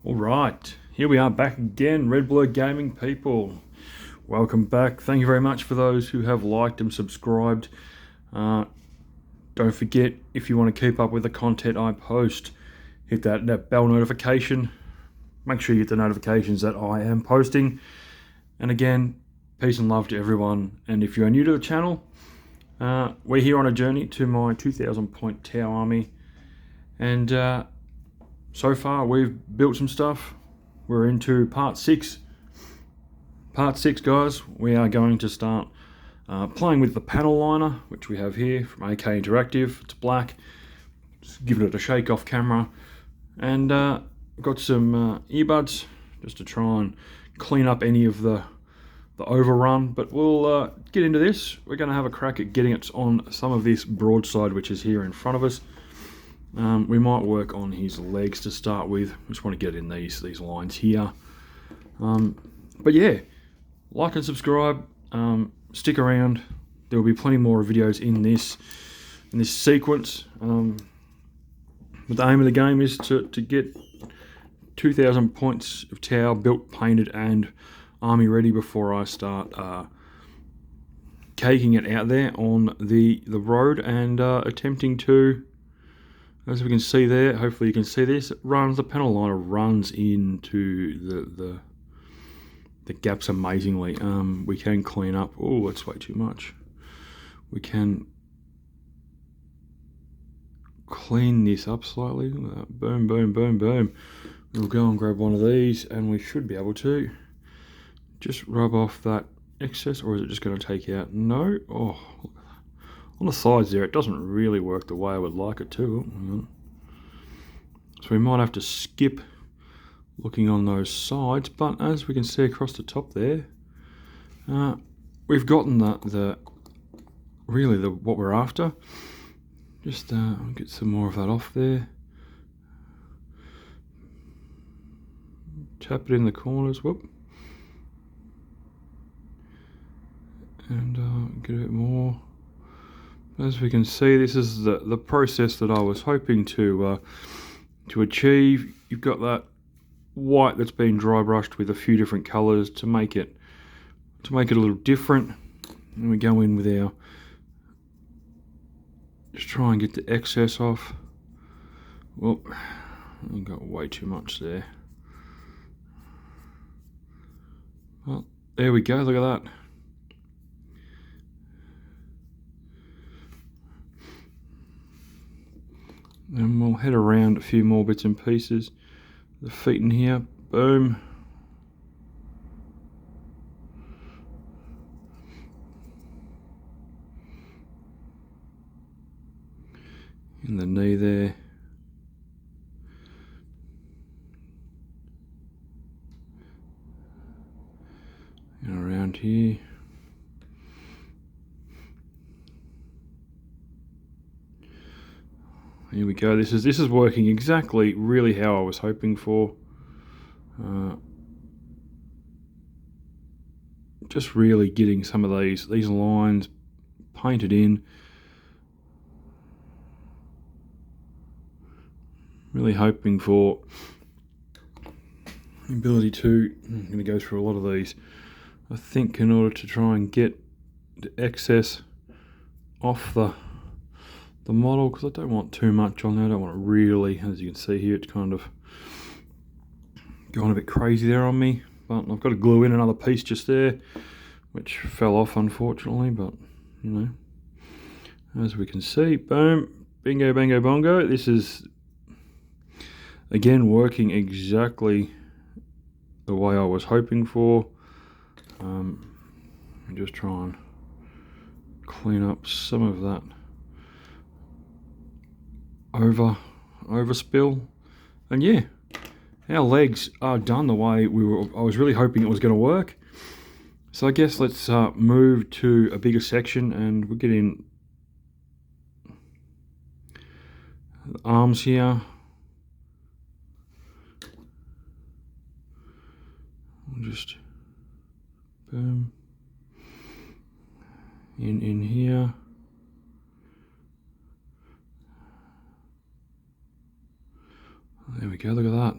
Alright, here we are back again, Red Blur Gaming people. Welcome back. Thank you very much for those who have liked and subscribed. Don't forget, if you want to keep up with the content I post, hit that bell notification. Make sure you get the notifications that I am posting. And again, peace and love to everyone. And if you're new to the channel, we're here on a journey to my 2,000 point tower army. And so far we've built some stuff. We're into part 6. Part 6, guys. We are going to start playing with the paneliner, which we have here from AK Interactive. It's black. Just giving it a shake off camera. And got some earbuds just to try and clean up any of the overrun. But we'll get into this. We're going to have a crack at getting it on some of this broadside, which is here in front of us. We might work on his legs to start with. Just want to get in these lines here. But yeah, like and subscribe. Stick around. There will be plenty more videos in this sequence. But the aim of the game is to get 2,000 points of tower built, painted, and army ready before I start caking it out there on the road and attempting to. As we can see there, hopefully you can see this, the paneliner runs into the gaps amazingly. We can clean up, oh, that's way too much. We can clean this up slightly. Boom, boom, boom, boom. We'll go and grab one of these and we should be able to just rub off that excess, or is it just going to take out? No, oh, on the sides there, it doesn't really work the way I would like it to. So we might have to skip looking on those sides, but as we can see across the top there, we've gotten really what we're after. Just get some more of that off there. Tap it in the corners, whoop. And get a bit more. As we can see, this is the process that I was hoping to achieve. You've got that white that's been dry brushed with a few different colours to make it a little different. And we go in with our, just try and get the excess off. Well, I got way too much there. Well, there we go. Look at that. And we'll head around a few more bits and pieces. The feet in here, boom. In the knee there. And around here. Here we go. This is working exactly really how I was hoping for. Just really getting some of these lines painted in. Really hoping for the ability to. I'm going to go through a lot of these. I think in order to try and get the excess off the model, because I don't want too much on there. I don't want it really, as you can see here, it's kind of going a bit crazy there on me. But I've got to glue in another piece just there, which fell off unfortunately, but you know, as we can see, boom, bingo, bango, bongo. This is again working exactly the way I was hoping for. And just try and clean up some of that overspill, and yeah, our legs are done the way I was really hoping it was going to work. So I guess let's move to a bigger section, and we'll get in the arms here. We'll just boom in here. There we go, look at that.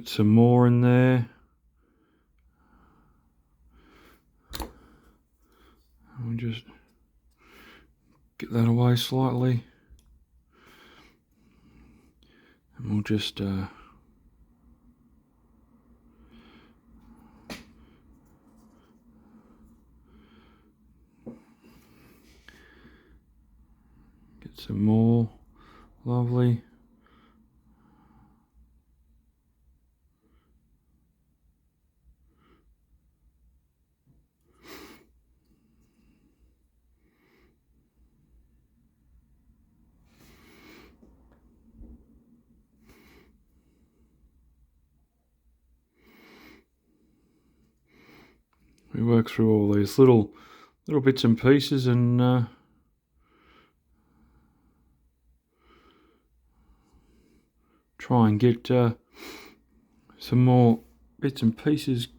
Get some more in there. We'll just get that away slightly. And we'll just get some more. Lovely. We work through all these little bits and pieces and try and get some more bits and pieces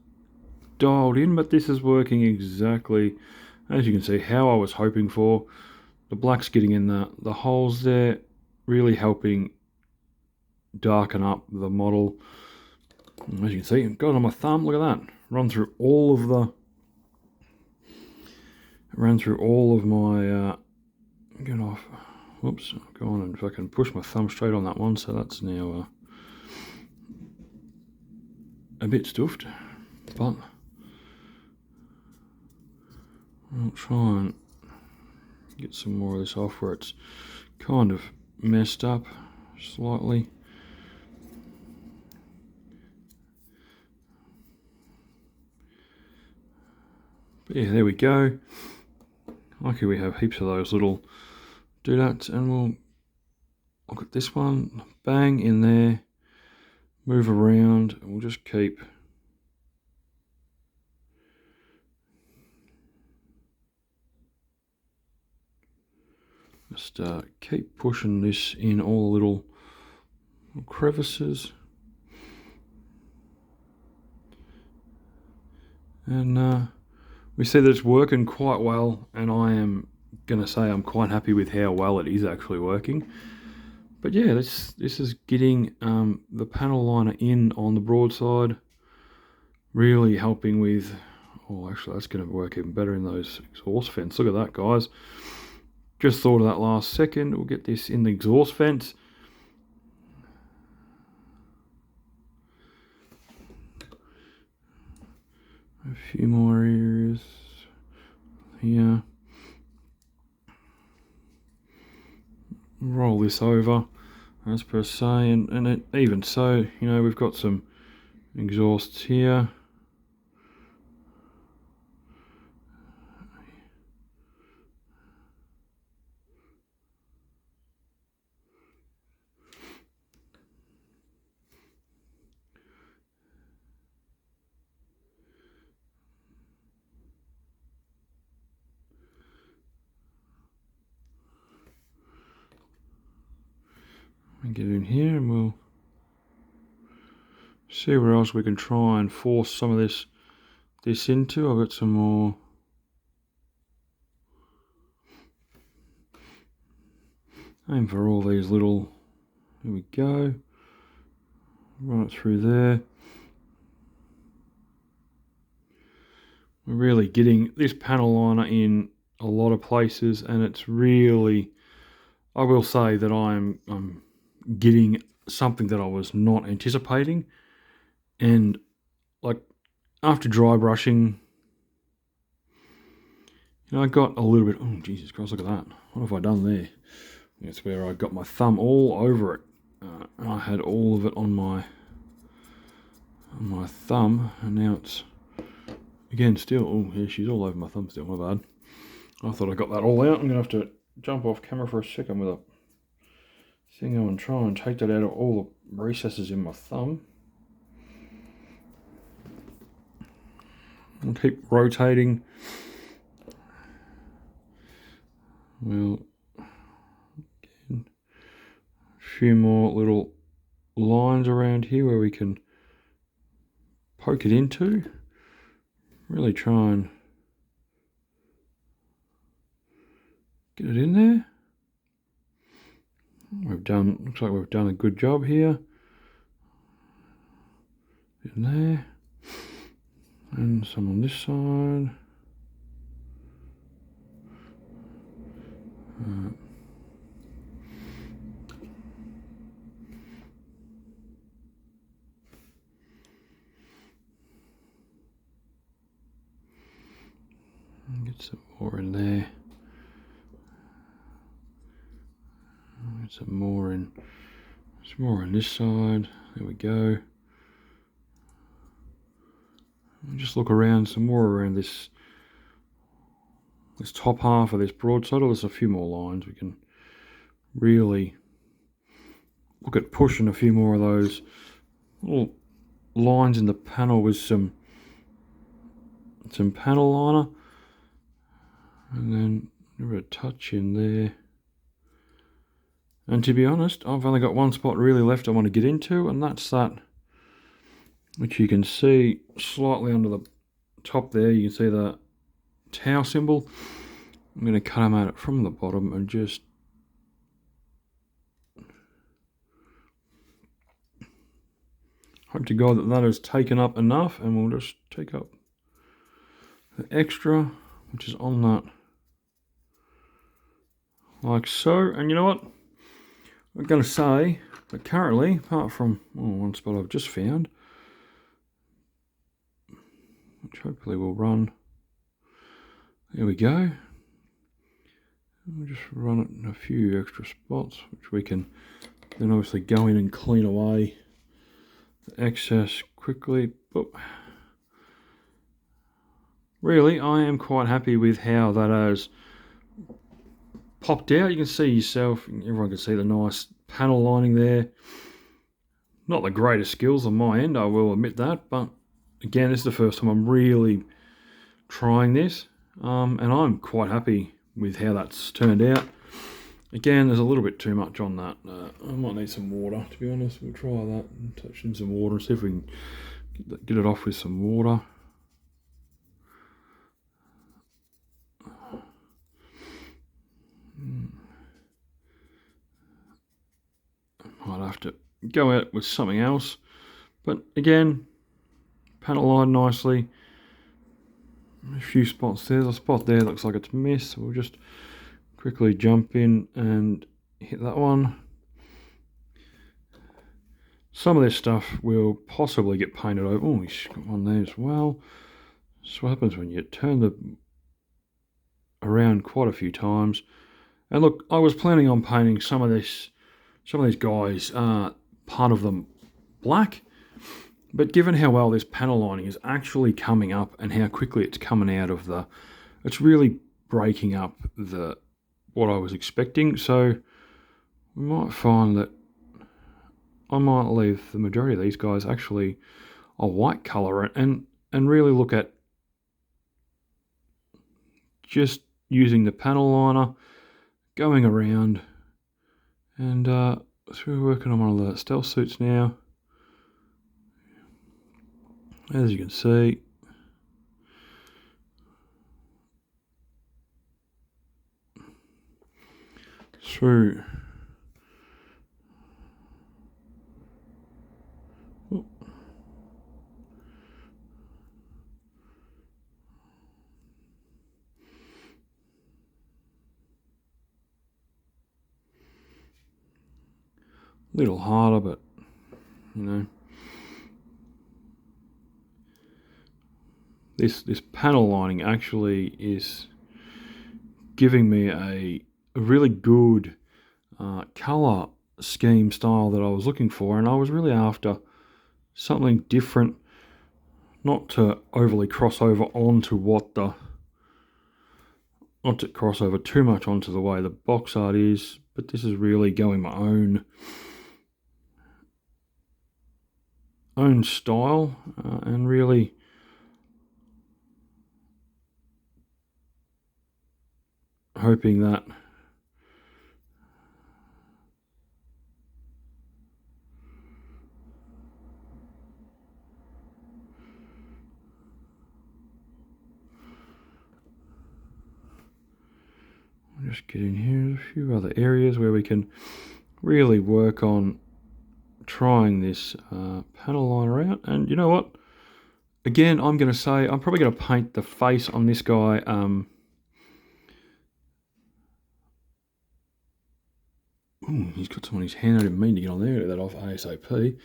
dialed in, but this is working exactly, as you can see, how I was hoping for. The black's getting in the holes there, really helping darken up the model. And as you can see, I've got it on my thumb, look at that. Ran through all of my, get off, whoops, go on, and if I can push my thumb straight on that one, so that's now a bit stuffed, but I'll try and get some more of this off where it's kind of messed up slightly. But yeah, there we go. Lucky we have heaps of those little doodads, and we'll look at this one, bang in there, move around, and we'll just keep keep pushing this in all the little crevices, and we see that it's working quite well, and I am going to say I'm quite happy with how well it is actually working. But yeah, this is getting the panel liner in on the broadside, really helping with, oh actually that's going to work even better in those exhaust vents. Look at that, guys. Just thought of that last second. We'll get this in the exhaust vents. A few more areas here. Roll this over as per se, and it, even so, you know, we've got some exhausts here. Get in here and we'll see where else we can try and force some of this into. I've got some more aim for all these little, here we go, run it through there. We're really getting this panel liner in a lot of places, and it's really, I will say that I'm getting something that I was not anticipating. And like after dry brushing, you know, I got a little bit, oh Jesus Christ, look at that, what have I done there? That's where I got my thumb all over it. I had all of it on my thumb, and now it's again still, oh yeah, she's all over my thumb still, my bad. I thought I got that all out. I'm gonna have to jump off camera for a second with a thing and try and take that out of all the recesses in my thumb. I'll keep rotating. Well, again, a few more little lines around here where we can poke it into. Really try and get it in there. Looks like we've done a good job here. in there, and some on this side. Get some more in there. Get some more in. Some more on this side. There we go. And just look around. Some more around this top half of this broadside. Oh, there's a few more lines. We can really look at pushing a few more of those little lines in the panel with some panel liner, and then give it a touch in there. And to be honest, I've only got one spot really left I want to get into, and that's that, which you can see slightly under the top there. You can see the tau symbol. I'm going to cut them out from the bottom and just hope to God that that is taken up enough, and we'll just take up the extra, which is on that, like so. And you know what? I'm going to say that currently, apart from one spot I've just found, which hopefully will run, there we go. We'll just run it in a few extra spots, which we can then obviously go in and clean away the excess quickly. But really, I am quite happy with how that has popped out. You can see yourself, everyone can see the nice panel lining there. Not the greatest skills on my end, I will admit that, but again, this is the first time I'm really trying this, and I'm quite happy with how that's turned out. Again, there's a little bit too much on that. I might need some water, to be honest. We'll try that and touch in some water and see if we can get it off with some water. Might have to go out with something else, but again, panel lined nicely. A few spots there. There's a spot there looks like it's missed, so we'll just quickly jump in and hit that one. Some of this stuff will possibly get painted over. Oh, he's got one there as well. So what happens when you turn the around quite a few times. And look, I was planning on painting some of these guys, part of them black, but given how well this panel lining is actually coming up and how quickly it's coming out of it's really breaking up what I was expecting. So we might find that I might leave the majority of these guys actually a white color and really look at just using the panel liner, going around, and so we're working on one of the stealth suits now. As you can see, through little harder, but you know, this panel lining actually is giving me a really good color scheme style that I was looking for, and I was really after something different, not to overly cross over onto not to cross over too much onto the way the box art is, but this is really going my own style, and really hoping that just get in here. There's a few other areas where we can really work on trying this panel liner out, and you know what? Again, I'm going to say I'm probably going to paint the face on this guy. Ooh, he's got some on his hand. I didn't mean to get on there. Get that off ASAP.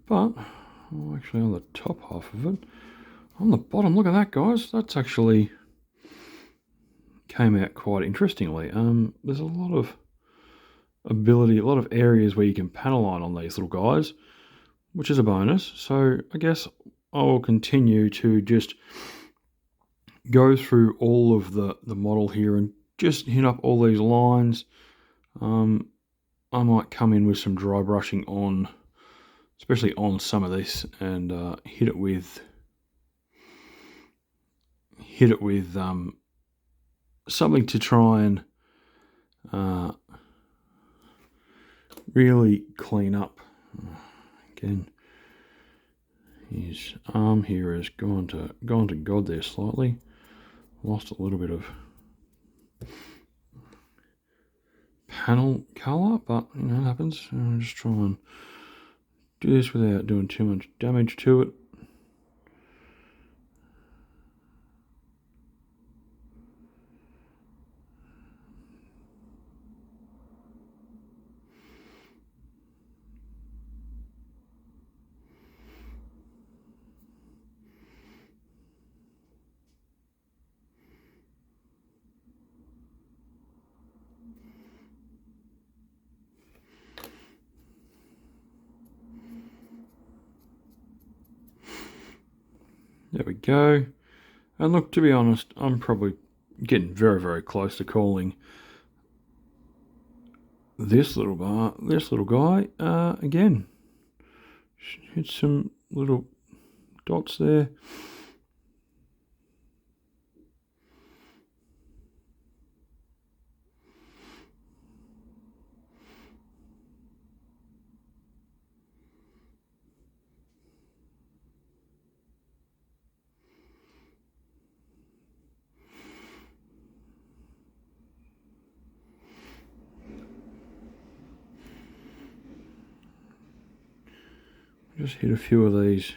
But actually, on the top half of it, on the bottom, look at that, guys. That's actually came out quite interestingly. There's a lot of ability, a lot of areas where you can panel line on these little guys, which is a bonus. So I guess I will continue to just go through all of the model here and just hit up all these lines. I might come in with some dry brushing on, especially on some of this, and hit it with something to try and really clean up. Again, his arm here has gone to God there slightly. Lost a little bit of panel colour, but you know, it happens. I'll just try and do this without doing too much damage to it. There we go. And look, to be honest, I'm probably getting very, very close to calling this little guy, again. Hit some little dots there. Just hit a few of these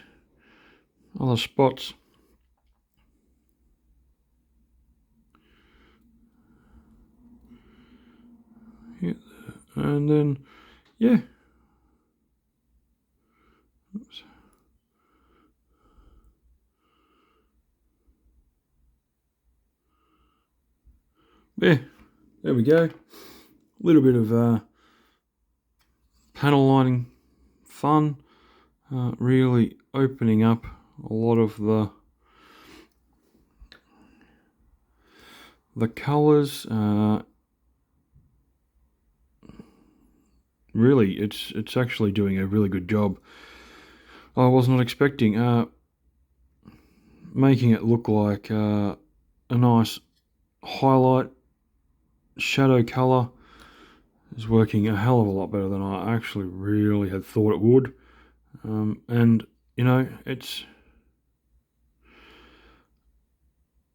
other spots. And then, yeah. Oops. Yeah, there we go. A little bit of panel lining fun. Really opening up a lot of the colours. Really, it's actually doing a really good job. I was not expecting making it look like a nice highlight shadow colour is working a hell of a lot better than I actually really had thought it would. And you know,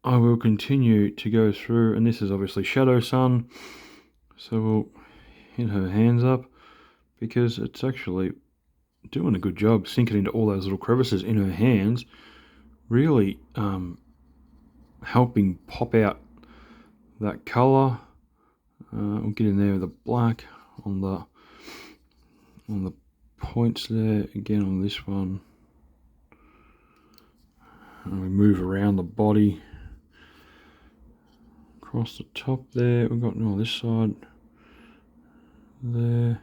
I will continue to go through, and this is obviously Shadow Sun, so we'll hit her hands up because it's actually doing a good job sinking into all those little crevices in her hands, really helping pop out that colour. We'll get in there with the black on the points there, again on this one, and we move around the body across the top there. We've got on this side there.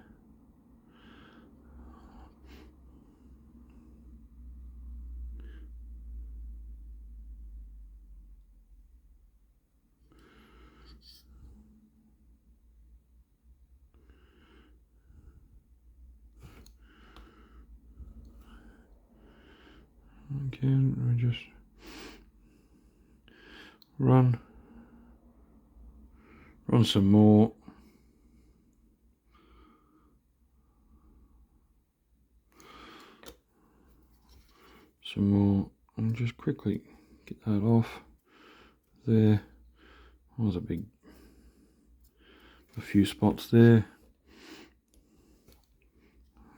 Again, we just run some more. Some more, and just quickly get that off there. There's a few spots there.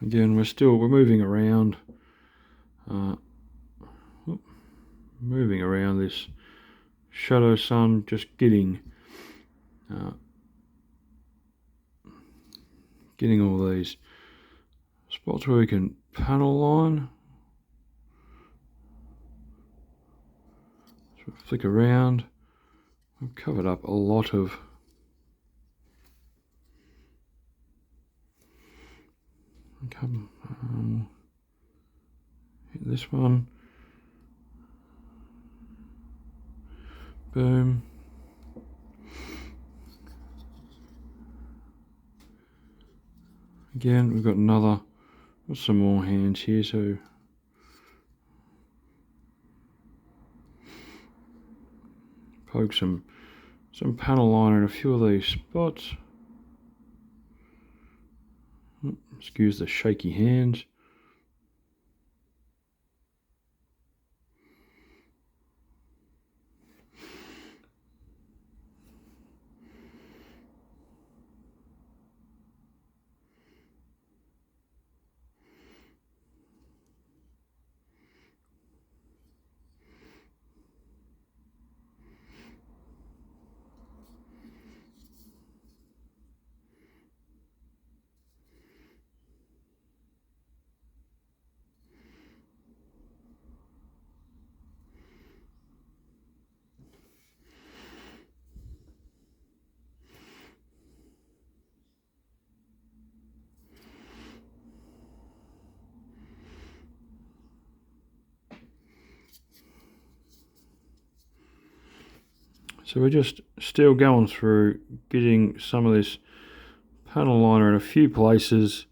Again, we're moving around, moving around this shadow sun, just getting all these spots where we can panel line. So flick around. We've covered up a lot of hit this one. Boom. Again, we've got some more hands here, so poke some panel liner in a few of these spots. Excuse the shaky hands. So we're just still going through getting some of this panel liner in a few places.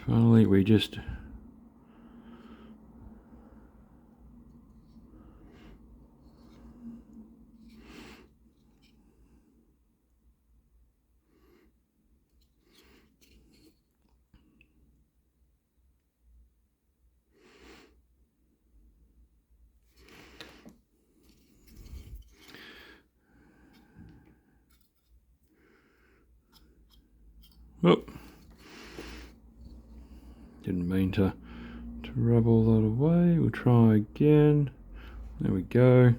Finally, we just oh, didn't mean to rub all that away. We'll try again. There we go.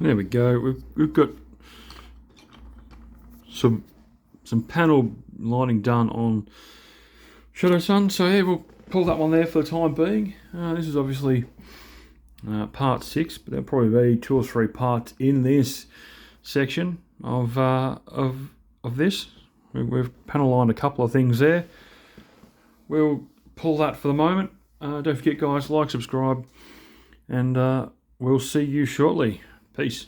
There we go. We've got some panel lining done on Shadow Sun. So yeah, we'll pull that one there for the time being. This is obviously part 6, but there'll probably be 2 or 3 parts in this section of this. We've panel lined a couple of things there. We'll pull that for the moment. Don't forget, guys, like, subscribe, and we'll see you shortly. Peace.